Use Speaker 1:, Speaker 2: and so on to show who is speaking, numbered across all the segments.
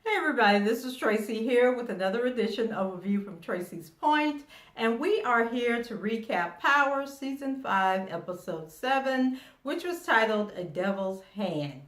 Speaker 1: Hey everybody, this is Tracy here with another edition of A View from Tracy's Point, and we are here to recap Power Season 5, Episode 7, which was titled A Devil's Hand.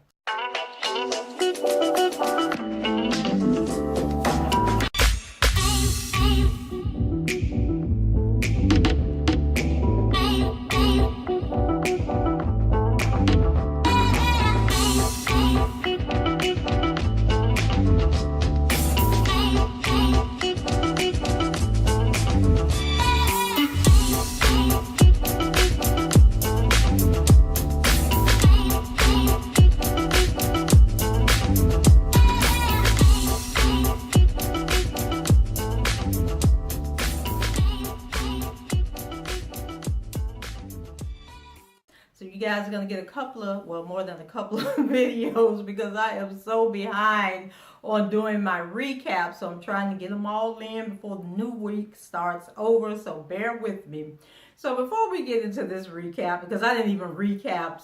Speaker 1: So you guys are going to get a couple of, well, more than a couple of videos because I am so behind on doing my recap. So I'm trying to get them all in before the new week starts over. So bear with me. So before we get into this recap, because I didn't even recap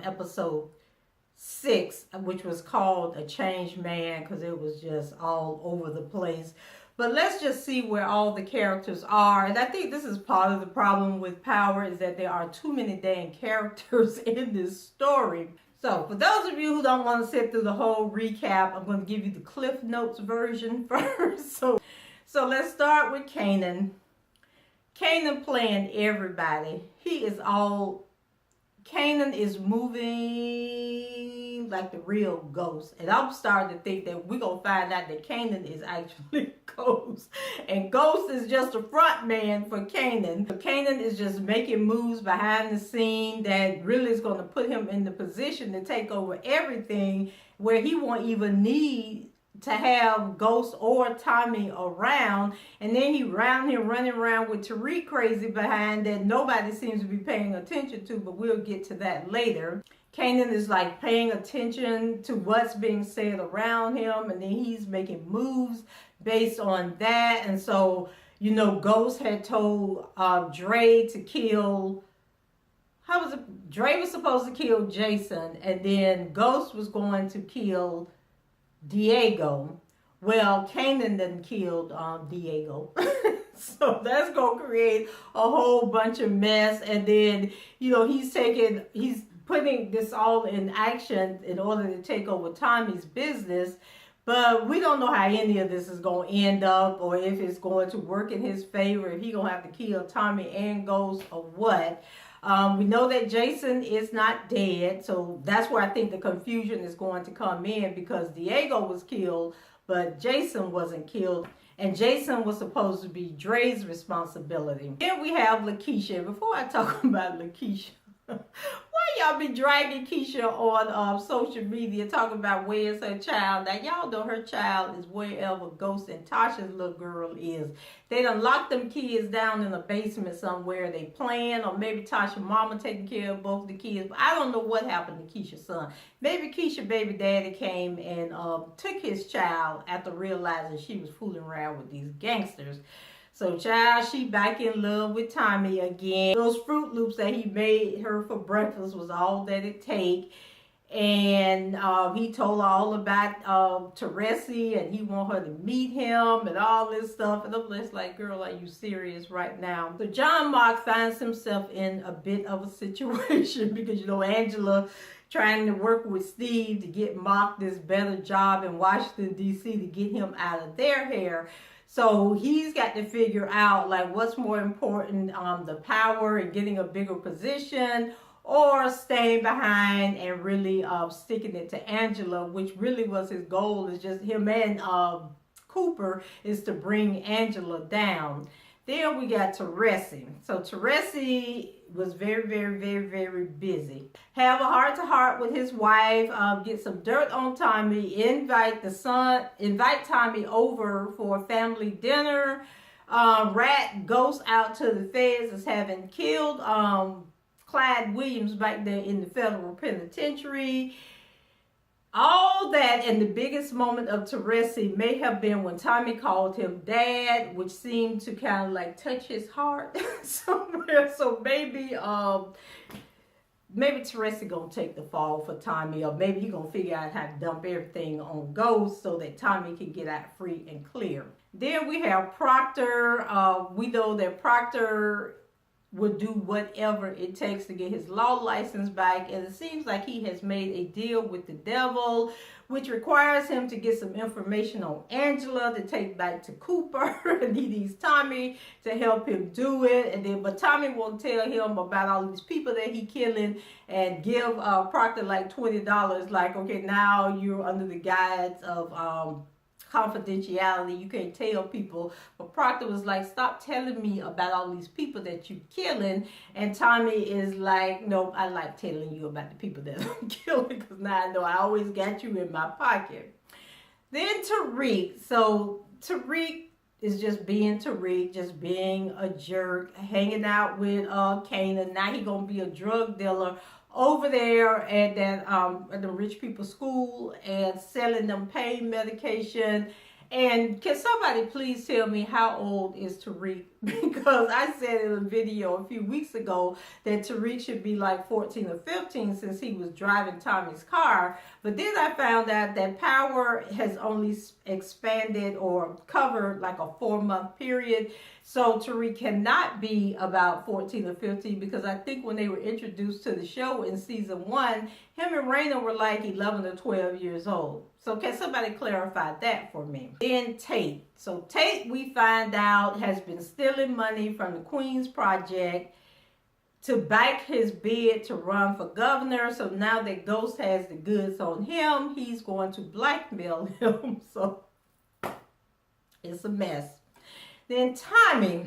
Speaker 1: episode 6, which was called A Changed Man, because it was just all over the place. But let's just see where all the characters are. And I think this is part of the problem with Power, is that there are too many dang characters in this story. So for those of you who don't want to sit through the whole recap, I'm going to give you the Cliff Notes version first. So let's start with Kanan. Kanan playing everybody. Kanan is moving like the real Ghost. And I'm starting to think that we're going to find out that Kanan is actually Ghost. And Ghost is just a front man for Kanan. So Kanan is just making moves behind the scene that really is going to put him in the position to take over everything, where he won't even need to have Ghost or Tommy around. And then he running around with Tariq crazy behind that nobody seems to be paying attention to, but we'll get to that later. Kanan is like paying attention to what's being said around him, and then he's making moves based on that. And so, you know, Ghost had told Dre to kill, how was it? Dre was supposed to kill Jason, and then Ghost was going to kill Diego. Well, Kanan done killed Diego. So that's going to create a whole bunch of mess. And then, you know, he's putting this all in action in order to take over Tommy's business. But we don't know how any of this is going to end up, or if it's going to work in his favor, if he's going to have to kill Tommy and Ghost or what. We know that Jason is not dead, so that's where I think the confusion is going to come in, because Diego was killed, but Jason wasn't killed. And Jason was supposed to be Dre's responsibility. Then we have Lakeisha. Before I talk about Lakeisha, why y'all be dragging Keisha on social media talking about where's her child? Now y'all know her child is wherever Ghost and Tasha's little girl is. They done locked them kids down in a basement somewhere. They playing, or maybe Tasha's mama taking care of both the kids. But I don't know what happened to Keisha's son. Maybe Keisha's baby daddy came and took his child after realizing she was fooling around with these gangsters. So, child, she back in love with Tommy again. Those Fruit Loops that he made her for breakfast was all that it take. And he told her all about Teresi, and he want her to meet him and all this stuff. And I'm just like, girl, are you serious right now? So John Mark finds himself in a bit of a situation because, you know, Angela trying to work with Steve to get Mark this better job in Washington, D.C. to get him out of their hair. So he's got to figure out, like, what's more important, the power and getting a bigger position, or staying behind and really sticking it to Angela, which really was his goal. Is just him and Cooper is to bring Angela down. Then we got Teresi. So Teresi was very, very, very, very busy. Have a heart-to-heart with his wife, get some dirt on Tommy, invite Tommy over for a family dinner, rat Ghost out to the feds as having killed Clyde Williams back there in the federal penitentiary. All that, and the biggest moment of Teresi may have been when Tommy called him dad, which seemed to kind of like touch his heart somewhere. So maybe maybe Teresi gonna take the fall for Tommy, or maybe he gonna figure out how to dump everything on Ghost so that Tommy can get out free and clear. Then we have Proctor. We know that Proctor would do whatever it takes to get his law license back, and it seems like he has made a deal with the devil, which requires him to get some information on Angela to take back to Cooper, and he needs Tommy to help him do it. And then, but Tommy won't tell him about all these people that he killing, and give Proctor like $20, like, okay, now you're under the guise of confidentiality, you can't tell people. But Proctor was like, stop telling me about all these people that you're killing. And Tommy is like, nope, I like telling you about the people that I'm killing, because now I know I always got you in my pocket. Then Tariq. So Tariq is just being Tariq, just being a jerk, hanging out with Kanan. Now he gonna be a drug dealer over there at that at the rich people's school, and selling them pain medication. And can somebody please tell me how old is Tariq? Because I said in a video a few weeks ago that Tariq should be like 14 or 15 since he was driving Tommy's car. But then I found out that Power has only expanded or covered like a 4-month period. So Tariq cannot be about 14 or 15, because I think when they were introduced to the show in season 1, him and Raina were like 11 or 12 years old. So can somebody clarify that for me? Then Tate. So Tate, we find out, has been stealing money from the Queen's Project to back his bid to run for governor. So now that Ghost has the goods on him, he's going to blackmail him. So it's a mess. Then Tommy.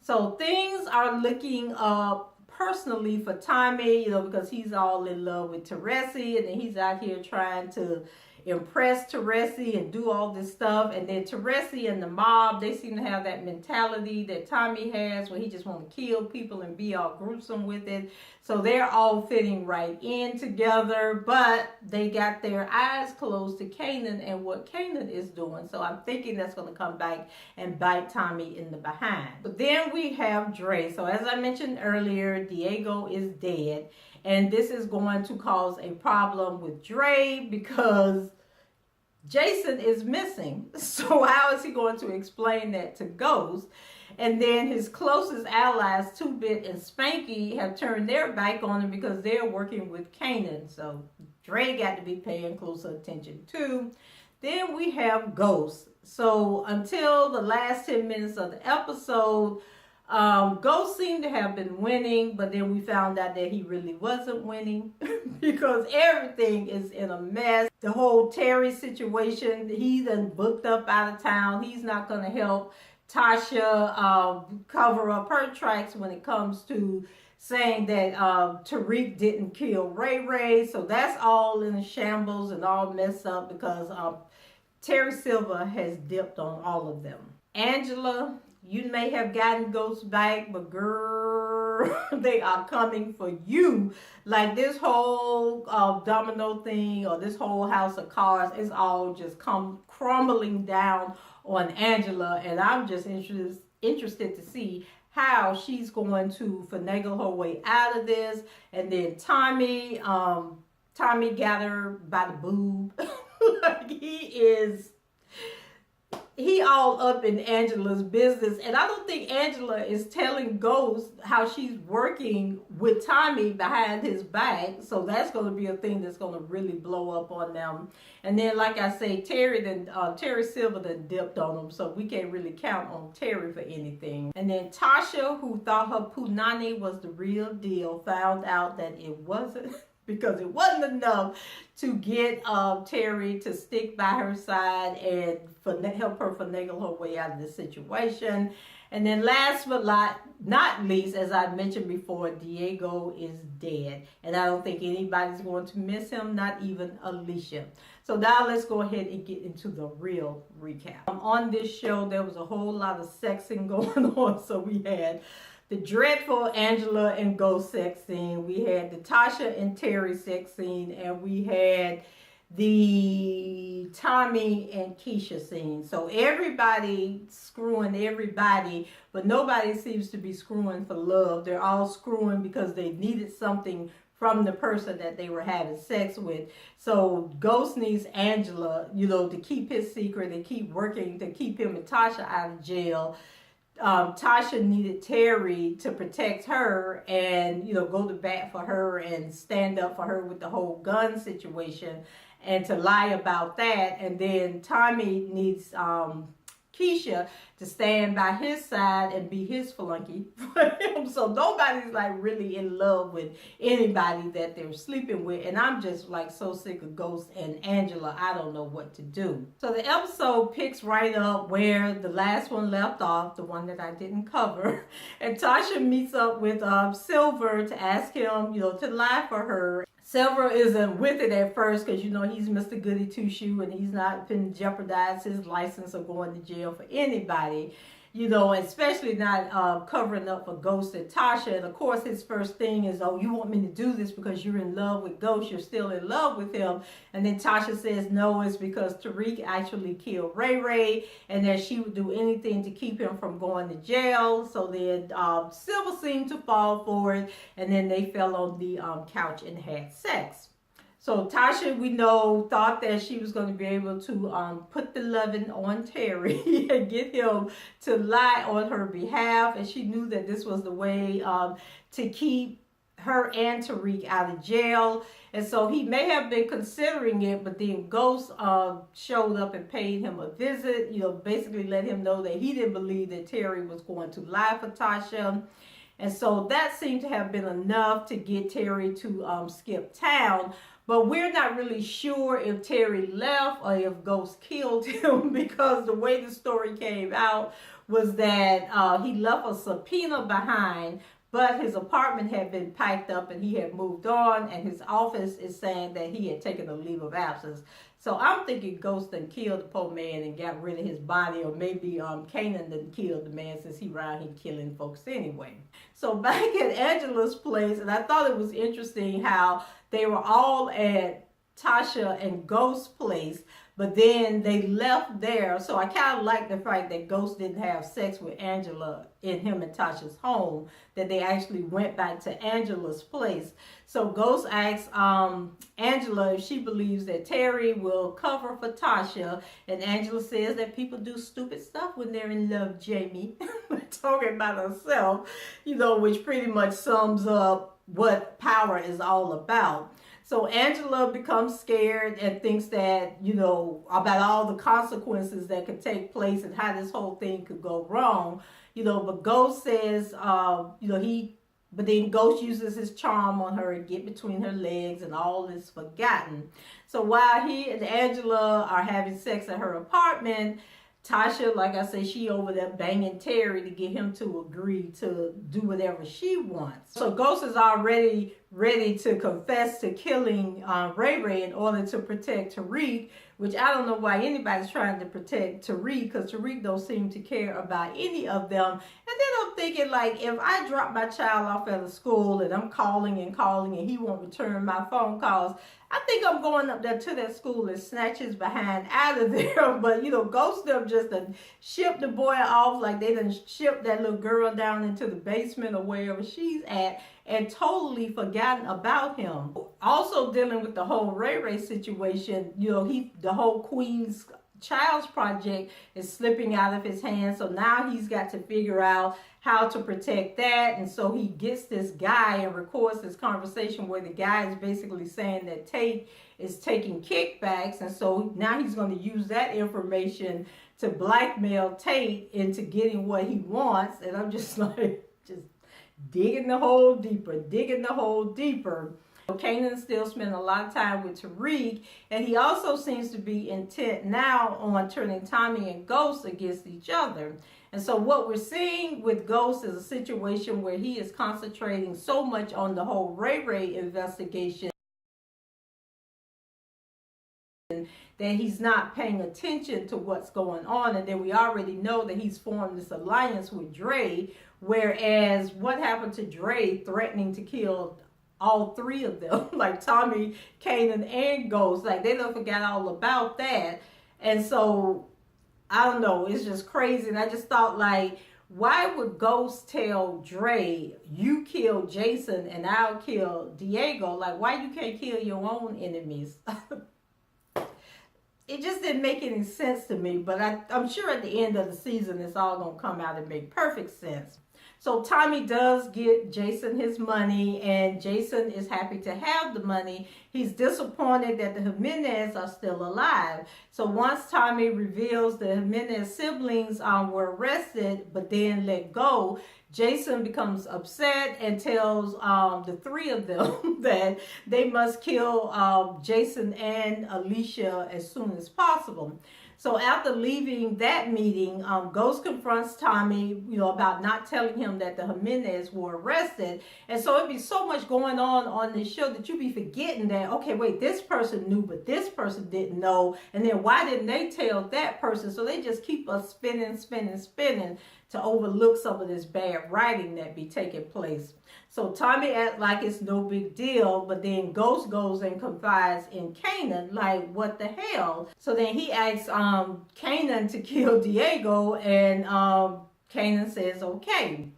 Speaker 1: So things are looking up personally for Tommy, you know, because he's all in love with Teresi, and then he's out here trying to impress Teresi and do all this stuff. And then Teresi and the mob, they seem to have that mentality that Tommy has, where he just want to kill people and be all gruesome with it. So they're all fitting right in together, but they got their eyes closed to Kanan and what Kanan is doing. So I'm thinking that's going to come back and bite Tommy in the behind. But then we have Dre. So as I mentioned earlier, Diego is dead. And this is going to cause a problem with Dre because Jason is missing. So how is he going to explain that to Ghost? And then his closest allies, 2-Bit and Spanky, have turned their back on him because they're working with Kanan. So Dre got to be paying closer attention too. Then we have Ghost. So until the last 10 minutes of the episode, Ghost seemed to have been winning, but then we found out that he really wasn't winning because everything is in a mess. The whole Terry situation, he's done booked up out of town. He's not going to help Tasha cover up her tracks when it comes to saying that Tariq didn't kill Ray Ray. So that's all in a shambles and all messed up because Terry Silver has dipped on all of them. Angela, you may have gotten Ghost back, but girl, they are coming for you. Like this whole domino thing, or this whole house of cards, is all just crumbling down on Angela. And I'm just interested to see how she's going to finagle her way out of this. And then Tommy got her by the boob. Like he all up in Angela's business. And I don't think Angela is telling Ghost how she's working with Tommy behind his back. So that's going to be a thing that's going to really blow up on them. And then, like I say, Terry Silver done dipped on them. So we can't really count on Terry for anything. And then Tasha, who thought her punani was the real deal, found out that it wasn't. Because it wasn't enough to get Terry to stick by her side and help her finagle her way out of the situation. And then last but not least, as I mentioned before, Diego is dead. And I don't think anybody's going to miss him, not even Alicia. So now let's go ahead and get into the real recap. On this show, there was a whole lot of sexing going on. So we had the dreadful Angela and Ghost sex scene. We had the Tasha and Terry sex scene. And we had the Tommy and Keisha scene. So everybody screwing everybody, but nobody seems to be screwing for love. They're all screwing because they needed something from the person that they were having sex with. So Ghost needs Angela, to keep his secret and keep working to keep him and Tasha out of jail. Tasha needed Terry to protect her and, go to bat for her and stand up for her with the whole gun situation and to lie about that. And then Tommy needs Keisha to stand by his side and be his flunky for him. So nobody's like really in love with anybody that they're sleeping with. And I'm just like so sick of Ghost and Angela. I don't know what to do. So the episode picks right up where the last one left off, the one that I didn't cover. And Tasha meets up with Silver to ask him, to lie for her. Silver isn't with it at first because, he's Mr. Goody Two-Shoe and he's not going to jeopardize his license or going to jail for anybody, especially not covering up for Ghost and Tasha. And of course, his first thing is, oh, you want me to do this because you're in love with Ghost, you're still in love with him. And then Tasha says, no, it's because Tariq actually killed Ray Ray and that she would do anything to keep him from going to jail. So then Silver seemed to fall for it, and then they fell on the couch and had sex. So Tasha, we know, thought that she was going to be able to put the loving on Terry and get him to lie on her behalf. And she knew that this was the way to keep her and Tariq out of jail. And so he may have been considering it, but then Ghost showed up and paid him a visit, basically let him know that he didn't believe that Terry was going to lie for Tasha. And so that seemed to have been enough to get Terry to skip town. But we're not really sure if Terry left or if Ghost killed him, because the way the story came out was that he left a subpoena behind, but his apartment had been packed up and he had moved on, and his office is saying that he had taken a leave of absence. So I'm thinking Ghost done killed the poor man and got rid of his body, or maybe Kanan done killed the man since he around here killing folks anyway. So back at Angela's place, and I thought it was interesting how they were all at Tasha and Ghost's place, but then they left there. So I kind of like the fact that Ghost didn't have sex with Angela in him and Tasha's home, that they actually went back to Angela's place. So Ghost asks Angela if she believes that Terry will cover for Tasha, and Angela says that people do stupid stuff when they're in love, Jamie. Talking about herself, which pretty much sums up what power is all about. So Angela becomes scared and thinks that, about all the consequences that could take place and how this whole thing could go wrong, but Ghost says, but then Ghost uses his charm on her and get between her legs and all is forgotten. So while he and Angela are having sex at her apartment, Tasha, like I say, she over there banging Terry to get him to agree to do whatever she wants. So Ghost is already ready to confess to killing Ray Ray in order to protect Tariq, which I don't know why anybody's trying to protect Tariq, because Tariq don't seem to care about any of them. And then I'm thinking, like, if I drop my child off at a school and I'm calling and he won't return my phone calls, I think I'm going up there to that school and snatch his behind out of there. But, Ghost them just done ship the boy off like they done shipped that little girl down into the basement or wherever she's at, and totally forgotten about him. Also dealing with the whole Ray Ray situation, the whole Queen's Child's project is slipping out of his hands. So now he's got to figure out how to protect that. And so he gets this guy and records this conversation where the guy is basically saying that Tate is taking kickbacks. And so now he's going to use that information to blackmail Tate into getting what he wants. And I'm just like, digging the hole deeper. Kanan still spending a lot of time with Tariq, and he also seems to be intent now on turning Tommy and Ghost against each other. And so what we're seeing with Ghost is a situation where he is concentrating so much on the whole Ray Ray investigation that he's not paying attention to what's going on. And then we already know that he's formed this alliance with Dre, whereas what happened to Dre threatening to kill all three of them, like Tommy, Kanan, and Ghost. Like they done forgot all about that. And so I don't know, it's just crazy. And I just thought, like, why would Ghost tell Dre, you kill Jason and I'll kill Diego? Like, why you can't kill your own enemies? It just didn't make any sense to me, but I'm sure at the end of the season it's all going to come out and make perfect sense. So Tommy does get Jason his money, and Jason is happy to have the money. He's disappointed that the Jimenez are still alive. So once Tommy reveals the Jimenez siblings were arrested but then let go, Jason becomes upset and tells the three of them that they must kill Jason and Alicia as soon as possible. So after leaving that meeting, Ghost confronts Tommy, about not telling him that the Jimenez were arrested. And so it'd be so much going on this show that you'd be forgetting that, okay, wait, this person knew, but this person didn't know. And then why didn't they tell that person? So they just keep us spinning to overlook some of this bad writing that be taking place. So Tommy acts like it's no big deal, but then Ghost goes and confides in Kanan, like, what the hell? So then he asks Kanan to kill Diego, and Kanan says okay.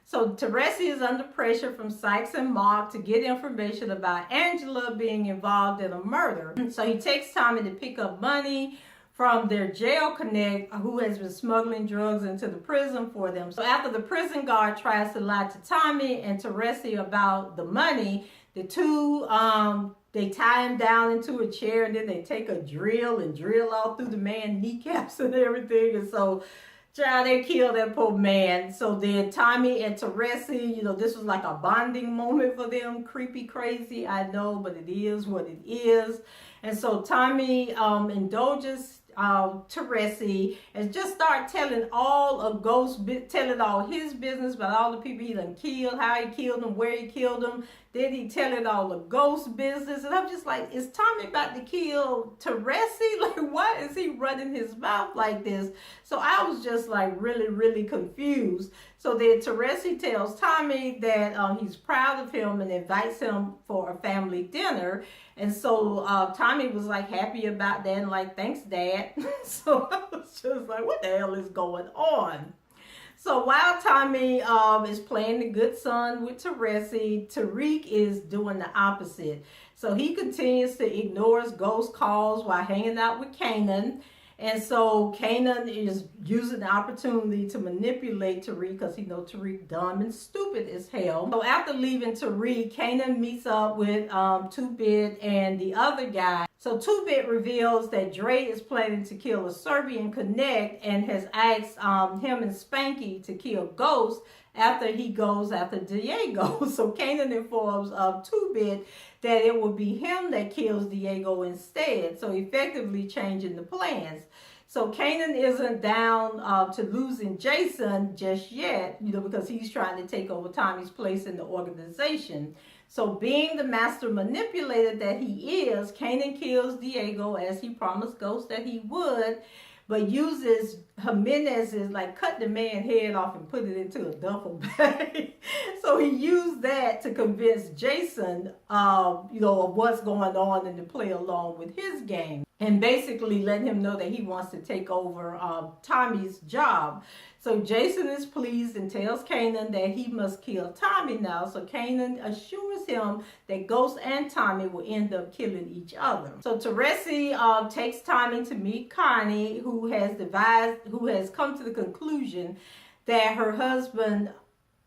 Speaker 1: So Teresi is under pressure from Sykes and Mark to get information about Angela being involved in a murder. So he takes Tommy to pick up money from their jail connect who has been smuggling drugs into the prison for them. So after the prison guard tries to lie to Tommy and Teresi about the money, the two, they tie him down into a chair, and then they take a drill and drill all through the man's kneecaps and everything. And so, child, they kill that poor man. So then Tommy and Teresi, this was like a bonding moment for them. Creepy, crazy, I know, but it is what it is. And so Tommy indulges Teresi and just start telling all of Ghost, telling all his business about all the people he done killed, how he killed them, where he killed them. Then he telling all the Ghost business, and I'm just like, is Tommy about to kill Teresi? Like, why is he running his mouth like this? So I was just like really confused. So then Teresi tells Tommy that he's proud of him and invites him for a family dinner. And so Tommy was like happy about that and like, thanks, Dad. So I was just like, what the hell is going on? So while Tommy is playing the good son with Teresi, Tariq is doing the opposite. So he continues to ignore Ghost calls while hanging out with Kanan. And so Kanan is using the opportunity to manipulate Tariq because he knows Tariq dumb and stupid as hell. So after leaving Tariq, Kanan meets up with 2-Bit and the other guy. So 2-Bit reveals that Dre is planning to kill a Serbian connect and has asked him and Spanky to kill Ghost after he goes after Diego. So Kanan informs 2-Bit that it will be him that kills Diego instead, so effectively changing the plans. So Kanan isn't down to losing Jason just yet, because he's trying to take over Tommy's place in the organization. So being the master manipulator that he is, Kanan kills Diego as he promised Ghost that he would, but uses Jimenez's, like, cut the man's head off and put it into a duffel bag. So he used that to convince Jason, of what's going on and to play along with his game. And basically let him know that he wants to take over Tommy's job. So Jason is pleased and tells Kanan that he must kill Tommy now. So Kanan assures him that Ghost and Tommy will end up killing each other. So Teresi takes Tommy to meet Connie, who has come to the conclusion that her husband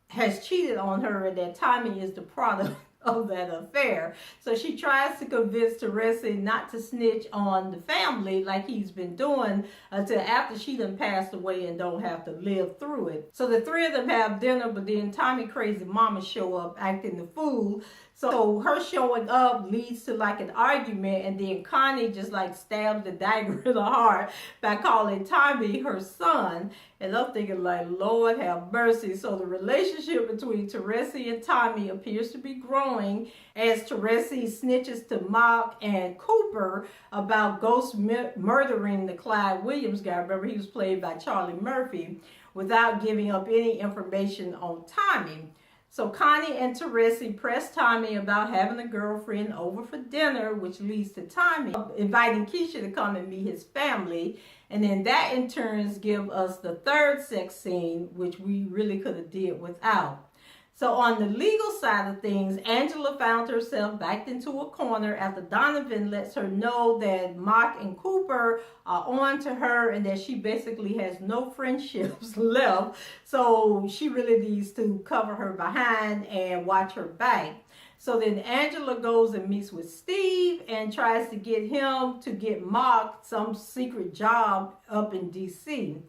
Speaker 1: has cheated on her and that Tommy is the product of that affair. So she tries to convince Teresi not to snitch on the family like he's been doing until after she done passed away and don't have to live through it. So the three of them have dinner, but then Tommy crazy mama show up acting the fool. So her showing up leads to like an argument, and then Connie just like stabs the dagger in the heart by calling Tommy her son. And I'm thinking like, Lord have mercy. So the relationship between Teresi and Tommy appears to be growing as Teresi snitches to Mark and Cooper about Ghost murdering the Clyde Williams guy. Remember, he was played by Charlie Murphy, without giving up any information on Tommy. So Connie and Teresi press Tommy about having a girlfriend over for dinner, which leads to Tommy inviting Keisha to come and meet his family. And then that in turn give us the third sex scene, which we really could have did without. So on the legal side of things, Angela found herself backed into a corner after Donovan lets her know that Mark and Cooper are on to her and that she basically has no friendships left. So she really needs to cover her behind and watch her back. So then Angela goes and meets with Steve and tries to get him to get Mark some secret job up in DC.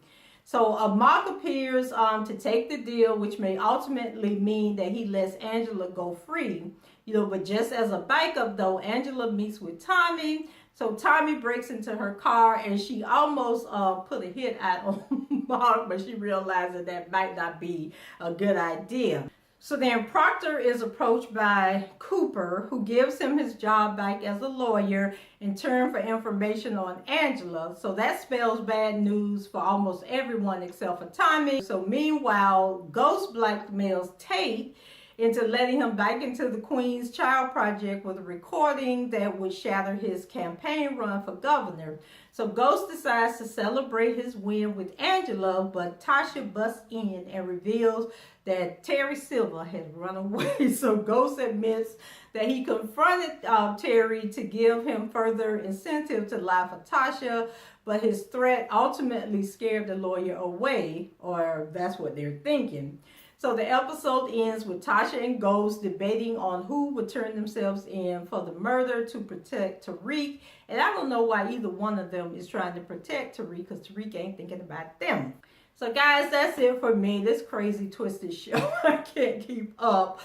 Speaker 1: So Mark appears to take the deal, which may ultimately mean that he lets Angela go free. But just as a backup though, Angela meets with Tommy. So Tommy breaks into her car and she almost put a hit out on Mark, but she realized that might not be a good idea. So then Proctor is approached by Cooper, who gives him his job back as a lawyer in turn for information on Angela. So that spells bad news for almost everyone except for Tommy. So meanwhile, Ghost blackmails Tate into letting him back into the Queen's Child Project with a recording that would shatter his campaign run for governor. So Ghost decides to celebrate his win with Angela, but Tasha busts in and reveals that Terry Silver had run away. So Ghost admits that he confronted Terry to give him further incentive to lie for Tasha, but his threat ultimately scared the lawyer away, or that's what they're thinking. So the episode ends with Tasha and Ghost debating on who would turn themselves in for the murder to protect Tariq. And I don't know why either one of them is trying to protect Tariq, because Tariq ain't thinking about them. So guys, that's it for me. This crazy twisted show. I can't keep up.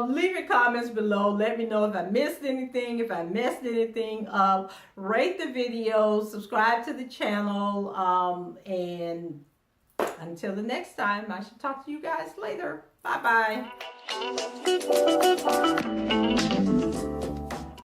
Speaker 1: Leave your comments below. Let me know if I missed anything, if I messed anything up. Rate the video, subscribe to the channel, and until the next time, I should talk to you guys later. Bye-bye.